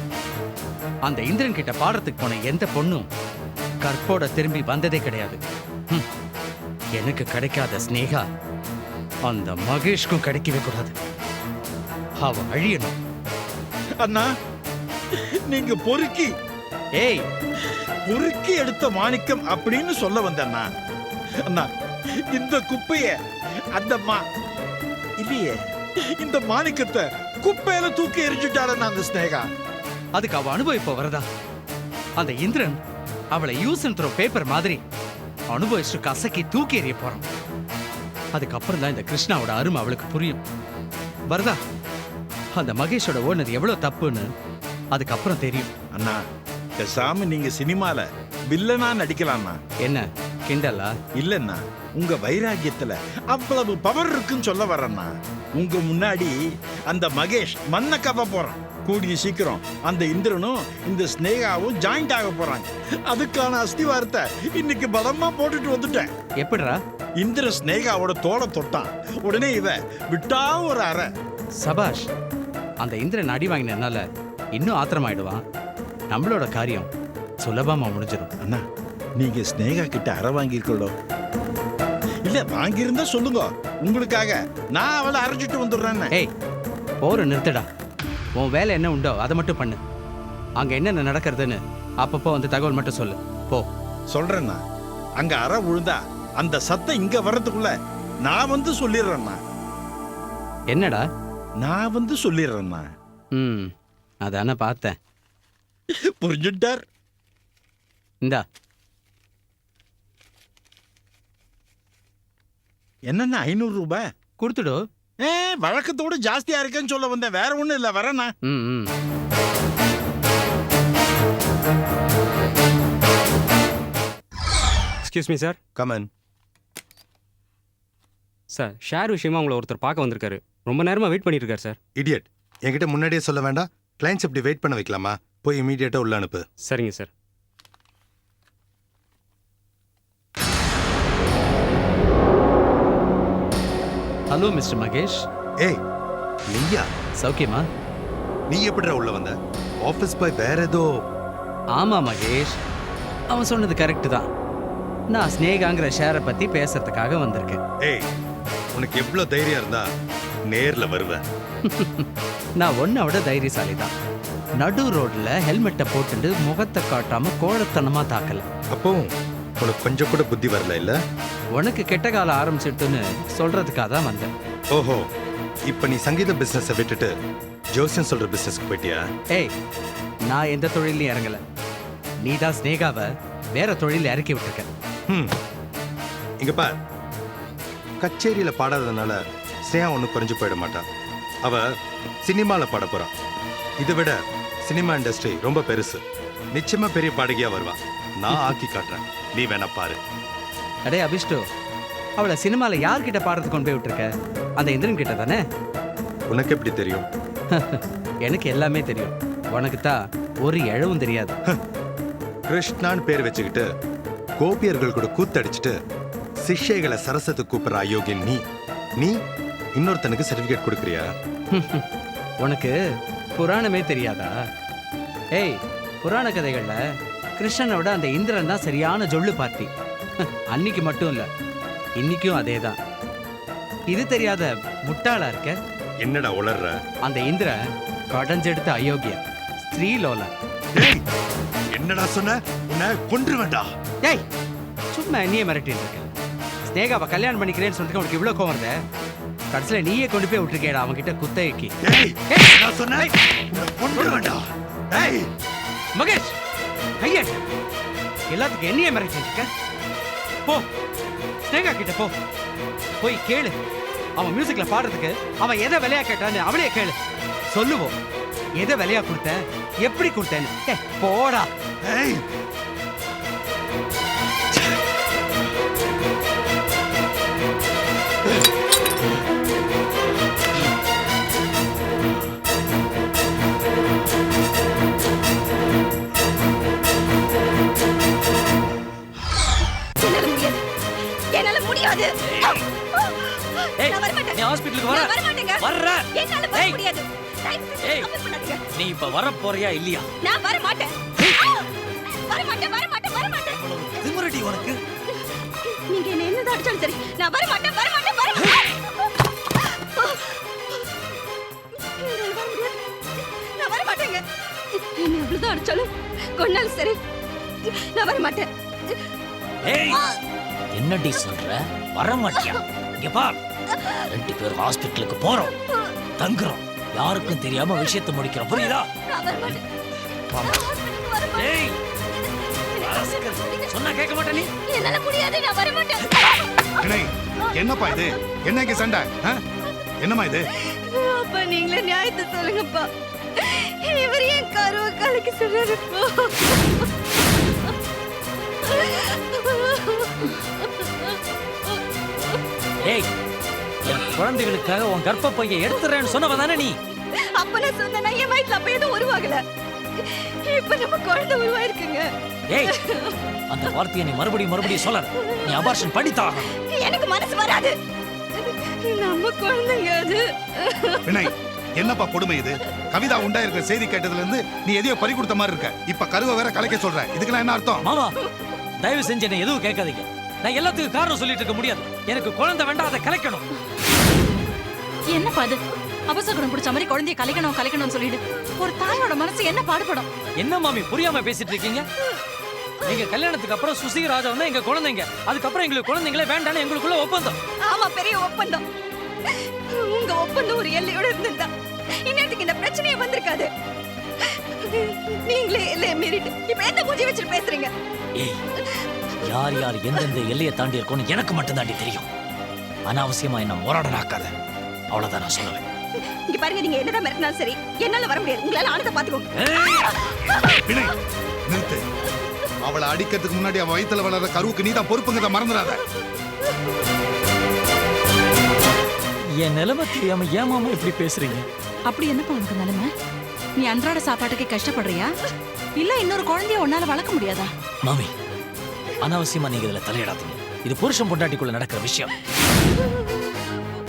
அந்த இந்திரன் கிட்ட பாடுறதுக்கு போன எந்த பொண்ணும் கற்போட திரும்பி வந்ததே கிடையாது. எனக்கு கிடைக்காத ஸ்னேகா அந்த மகேஷ்க்கும் கிடைக்கவே கூடாது. அவ அழியணும். அண்ணா, நீங்க பொறுக்கி எடுத்த மாணிக்கம் அப்படின்னு சொல்ல வந்தண்ணா. அண்ணா, இந்த குப்பைய அந்த இல்லையே, இந்த மாணிக்கத்தை குப்பையில தூக்கி எரிஞ்சுட்டாளண்ணா அந்த ஸ்னேகா. அதுக்கு அவ அனுபவிப்ப வரதா. அந்த இந்திரன் அவளை யூஸ் அண்ட் த்ரோ பேப்பர் மாதிரி அனுபவிச்சு கசக்கி தூக்கி எறிய போறான். அதுக்கப்புறம் தான் இந்த கிருஷ்ணாவோட அருமை அவளுக்கு புரியும். வரதா, அந்த மகேஷோட ஓடுனது எவ்வளவு தப்புன்னு அதுக்கப்புறம் தெரியும். அண்ணா பேசாம நீங்க சினிமால வில்லனா நடிக்கலாம்ண்ணா. என்ன கிண்டலா? இல்லண்ணா, உங்க வைராகியத்துல அவ்வளவு பவர் இருக்குன்னு சொல்ல வரேன்னா. உங்க முன்னாடி அந்த மகேஷ் மண்ண கவ போறான். கூடிய சீக்கிரம் அந்த இந்திரனும் இந்த ஸ்னேகாவும் ஜாயிண்ட் ஆக போறாங்க. அதுக்கான அஸ்திவாரத்தை இன்னைக்கு பலமா போட்டுட்டு வந்துட்டேன். எப்படிரா? இந்திர ஸ்னேகாவோட தோலை தொட்டான், உடனே இவ விட்டா ஒரு அறை. சபாஷ். அந்த இந்திரன் அடி வாங்கினதுனால இன்னும் ஆத்திரமாயிடுவான். நம்மளோட காரியம் சுலபமா முடிஞ்சிடும். அண்ணா, நீங்க ஸ்னேகா கிட்ட அறை வாங்கியிருக்கோ? இல்ல வாங்கியிருந்தா சொல்லுங்க, உங்களுக்காக நான் அவளை அரைச்சிட்டு வந்துடுறேன்னு. ஏய், போற நிறுத்தடா. உன் வேலை என்ன உண்டோ அதை மட்டும் பண்ணு. அங்க என்னென்ன நடக்கிறதுன்னு அப்பப்போ வந்து தகவல் மட்டும் சொல்லு. போ. சொல்றேன்னா, அங்க அறை விழுந்தா அந்த சத்தம் இங்க வர்றதுக்குள்ள நான் வந்து சொல்லிடுறேன்னா. என்னடா? நான் வந்து சொல்லிடுறேன்னா. அதானே பார்த்தேன். புரிஞ்சுட்டார். இந்தா. என்னன்னா 500 ரூபாய் கொடுத்துடு. வழக்கத்தோடு ஜாஸ்தியா இருக்கேன்னு சொல்ல வந்தேன், வேற ஒண்ணும் இல்ல. வரேண்ணா. Excuse me sir. Come on. Sir, share விஷயமா உங்களை ஒருத்தர் பார்க்க வந்திருக்காரு. ரொம்ப நேரமா வெயிட் பண்ணிட்டு இருக்காரு சார். இடியட், என்கிட்ட முன்னாடியே சொல்ல வேண்டாம். கிளைண்ட்ஸ் இப்படி வெயிட் பண்ண வைக்கலாமா? போய் இமீடியட்டா உள்ள அனுப்பு. சரிங்க சார். Hello mister Mahesh. ஏய், நீயா? சௌக்கியமா? நீ எப்படிடா உள்ள வந்த? ஆஃபீஸ் பாய் வேற ஏதோ? ஆமா மகேஷ், அவன் சொன்னது கரெக்ட் தான். நான் ஸ்னேகாங்கிற ஷேரை பத்தி பேசுறதுக்காக வந்திருக்கேன். ஏய், உனக்கு எவ்வளவு தைரியம் இருந்தா நேர்ல வருவேன்? நான் ஒன்ன விட தைரியசாலி தான். நடு ரோட்ல ஹெல்மெட்டை போட்டுட்டு முகத்தை காட்டாம கோழத்தனமா தாக்கல. அப்போ உனக்கு கொஞ்சம் கூட புத்தி வரல இல்ல? உனக்கு கெட்ட காலம் ஆரம்பிச்சிட்டுன்னு சொல்றதுக்காக தான் வந்தேன். ஓஹோ, இப்ப நீ சங்கீத பிசினஸ் விட்டுட்டு ஜோசியம் சொல்ற பிசினஸ்க்கு போயிட்டியா? ஏய், நான் எந்த தொழிலையும் இறங்கல. நீ தான் ஸ்னேகாவை வேற தொழில இறக்கி விட்டுருக்க. இங்க பார், கச்சேரியில பாடாததுனால ஸ்னேகா ஒன்னும் குறைஞ்சு போயிட மாட்டான். அவ சினிமால பாட போறான். இதை விட சினிமா இண்டஸ்ட்ரி ரொம்ப பெருசு. நிச்சயமா பெரிய பாடகியா வருவா. நான் ஆக்கி காட்டுறேன், நீ வேணா பாரு. அடே அபிஷ்டு, அவளை சினிமால யார்கிட்ட பாடுறது கொண்டு போய் விட்டுருக்க? அந்த இந்திரன் கிட்ட தானே? உனக்கு எப்படி தெரியும்? எனக்கு எல்லாமே தெரியும். உனக்கு தான் ஒரு இழவும் தெரியாது. கிருஷ்ணான்னு பேர் வச்சுக்கிட்டு கோபியர்கள் கூட கூத்தடிச்சிட்டு சிஷ்யைகளை சரசத்து கூப்பிடுற அயோக்கியன் நீ. நீ இன்னொருத்தனுக்கு சர்டிபிகேட் கொடுக்குறியா? உனக்கு புராணமே தெரியாதா? ஏய், புராண கதைகள்ல கிருஷ்ணனை விட அந்த இந்திரன் தான் சரியான ஜொல்லு பார்ட்டி. அன்னைக்கு மட்டும் இல்ல, இன்னைக்கும் அதே தான். இது தெரியாத முட்டாளா இருக்க? என்னடா உளர்ற? அந்த இந்திரன் கடைஞ்செடுத்த அயோக்கிய ஸ்திரீலோல. என்னடா சொன்ன? உன்னை கொன்று வேண்டாம். ஏய், சும்மா என்னையே மிரட்டிட்டு இருக்க. ஸ்னேகாவை கல்யாணம் பண்ணிக்கிறேன்னு சொல்லிட்டு உனக்கு இவ்வளவு கோவம் வருது. கடைசியில நீயே கொண்டு போய் விட்டுருக்கேடா அவன்கிட்ட குத்தகைக்கு. நான் சொன்னேன், உன்னை கொன்று வேண்டாம். ஏய் மகேஷ், கையே எல்லாத்துக்கும் என்னையே மிரட்டிட்டு இருக்க. போ, ஸ்னேகா கிட்ட போ. போய் கேளு, அவன் மியூசிக்ல பாடுறதுக்கு அவன் எதை விலையா கேட்டான்னு அவளே கேளு. சொல்லுவோம் எதை விலையா கொடுத்த, எப்படி கொடுத்தேன்னு. போடா. ஏய், என்னால முடியாது. நீ ஹாஸ்பிடலுக்கு வர. வர்ற. என்னால வர முடியாது. நீ இப்ப வர போறியா இல்லையா? நான் வர மாட்டேன். வர மாட்டேன், வர மாட்டேன், வர மாட்டேன். திமிரடி உனக்கு. நீங்க என்ன என்னதான் அடிச்சாலும் சரி, நான் வர மாட்டேன், வர மாட்டேன், வர மாட்டேன். நான் வர மாட்டேங்க. என்ன எவ்வளவுதான் அடிச்சாலும் கொன்னாலும் சரி, நான் வர மாட்டேன். ஏய், என்னடி சொல்ற? வர மாட்டியா? இங்க பார், 2 பேர் ஹாஸ்பிடலுக்கு போறோம், தங்குறோம், யாருக்கும் தெரியாம விஷயத்தை முடிக்கிறோம், புரியுதா? ஏய், சொன்னா கேட்க மாட்டே நீ? என்னால முடியாது, நான் வர மாட்டேன். வினய், என்னப்பா இது? என்ன இங்க சண்டை? என்னம்மா இது? அப்பா நீங்களே நியாயத்தை சொல்லுங்கப்பா. இவர் ஏன் கருவை கலக்கி சொல்றாருப்பா? ஏய், என் குழந்தைகளுக்காக உன் கர்ப்பப்பையை எடுத்துறேன்னு சொன்னவ தானே நீ? அப்ப நான் சொன்னா என் வயிற்றுல அப்ப எதுவும் உருவாகல. இப்ப நம்ம குழந்தை உருவாயிருக்குங்க. ஏய், அந்த வார்த்தையை நீ மறுபடியும் சொல்லாத. நீ அபார்ஷன் பண்ணித்தான். எனக்கு மனசு வராது. நம்ம குழந்தைங்க அது. வினய், என்னப்பா கொடுமை இது? கவிதா உண்டா இருக்கிற செய்தி கேட்டதுல இருந்து நீ எதையோ பறி கொடுத்த மாதிரி இருக்க. இப்ப கருவை வேற கலைக்க சொல்ற. இதுக்கெல்லாம் என்ன அர்த்தம்? மாமா, தயவு செஞ்சு என்ன எதுவும் கேட்காதீங்க. நான் எல்லாத்துக்கும் காரணம் சொல்லிட்டு இருக்க முடியாது. எனக்கு குழந்தை வேண்டாம், அதை கலைக்கணும். என்னப்பா அது? அபசகுணம் பிடிச்ச மாதிரி குழந்தைய கலைக்கணும்னு சொல்லிடு. ஒரு தாயோட மனசு என்ன பாடுபடும்? என்ன மாமி புரியாம பேசிட்டு இருக்கீங்க? எங்க கல்யாணத்துக்கு அப்புறம் சுசி ராஜா வந்து எங்க குழந்தைங்க, அதுக்கப்புறம் எங்களுக்கு குழந்தைங்களே வேண்டான்னு எங்களுக்குள்ள ஒப்பந்தம். ஆமா, பெரிய ஒப்பந்தம். உங்க ஒப்பந்தம் ஒரு எல்லையோட இருந்திருந்தா இன்னத்துக்கு இந்த பிரச்சனையே வந்திருக்காது. நீங்களே எல்லையை மீறிட்டு இப்ப எந்த மூஞ்சி வச்சுட்டு பேசுறீங்க? ஏய், யார் யார் எந்தெந்த எல்லையை தாண்டி இருக்கோன்னு எனக்கு மட்டும் தாண்டி தெரியும். அனாவசியமா என்ன முரடனாக்காத. அவ்வளவுதான் நான் சொல்லுவேன். இங்க பாருங்க, நீங்க என்னதான் மிரட்டினாலும் சரி என்னால வர முடியாது. உங்களால ஆனதை பாத்துக்கோங்க. வினய், நிறுத்து. அவளை அடிக்கிறதுக்கு முன்னாடி அவ வயித்துல வளர்ற கருவுக்கு நீதான் பொறுப்புங்கிறத மறந்துடாத. என் நிலைமை தெரியாம ஏமாம இப்படி பேசுறீங்க? அப்படி என்னப்பா உனக்கு நிலைமை? நீ அன்றாட சாப்பாட்டுக்கு கஷ்டப்படுறியா? இல்ல இன்னொரு குழந்தைய உன்னால வளர்க்க முடியாதா? மாமி, அனாவசியமா நீங்க இதுல தலையிடாதீங்க. இது புருஷன் பொண்டாட்டிக்குள்ள நடக்கிற விஷயம்.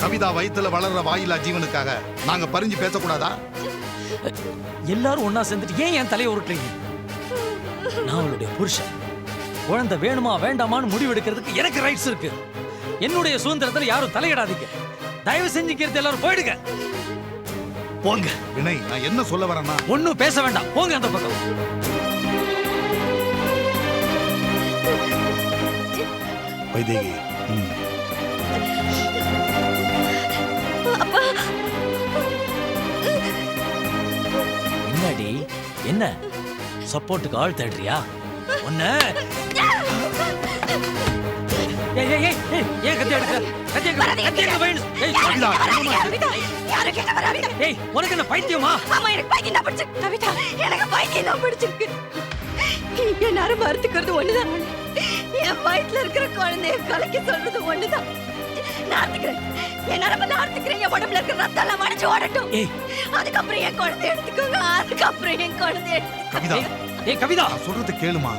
கவிதா வயித்துல வளர்ற வாயிலா ஜீவனுக்காக நாங்க பறிஞ்சு பேசக்கூடாதா? எல்லாரும் ஒன்னா சேர்ந்துட்டு ஏன் என் தலையை உருட்டுறீங்க? நான் அவளுடைய புருஷன். குழந்தை வேணுமா வேண்டாமான்னு முடிவெடுக்கிறதுக்கு எனக்கு ரைட்ஸ் இருக்கு. என்னுடைய சுதந்திரத்துல யாரும் தலையிடாதீங்க. தயவு செஞ்சுக்கிறது எல்லாரும் போயிடுங்க. போங்க. வினய், நான் என்ன சொல்ல வரேன்னா, ஒன்னும் பேச வேண்டாம். போங்க அந்த பக்கம். வைதேகி, என்னடி என்ன சப்போர்ட்டுக்கு ஆள் தேடுறியா? ஒண்ணு ஏய் ஏய் ஏய் ஏய் ஏன் கத்தி எடுக்க? கத்தி எடுக்க வேணும். ஏய் கவிதா, யாரு கேட்ட வராதீங்க. ஏய், உனக்கு என்ன பைத்தியமா? ஆமா, எனக்கு பைத்தியம் தான் பிடிச்சிருக்கு. கவிதா, எனக்கு பைத்தியம் தான் பிடிச்சிருக்கு. என் நரம்பு அறுத்துக்கிறது ஒண்ணுதான். என் வயிற்றுல இருக்கிற குழந்தைய கலக்கி சொல்றது ஒண்ணுதான். நான் அறுத்துக்கிறேன். என் நரம்பு நான் அறுத்துக்கிறேன். என் உடம்புல இருக்கிற ரத்தம் எல்லாம் வடிஞ்சு ஓடட்டும். அதுக்கப்புறம் என் குழந்தைய எடுத்துக்கோங்க. அதுக்கப்புறம் என் குழந்தைய கவிதா, ஏய் கவிதா, சொல்றது கேளுமா.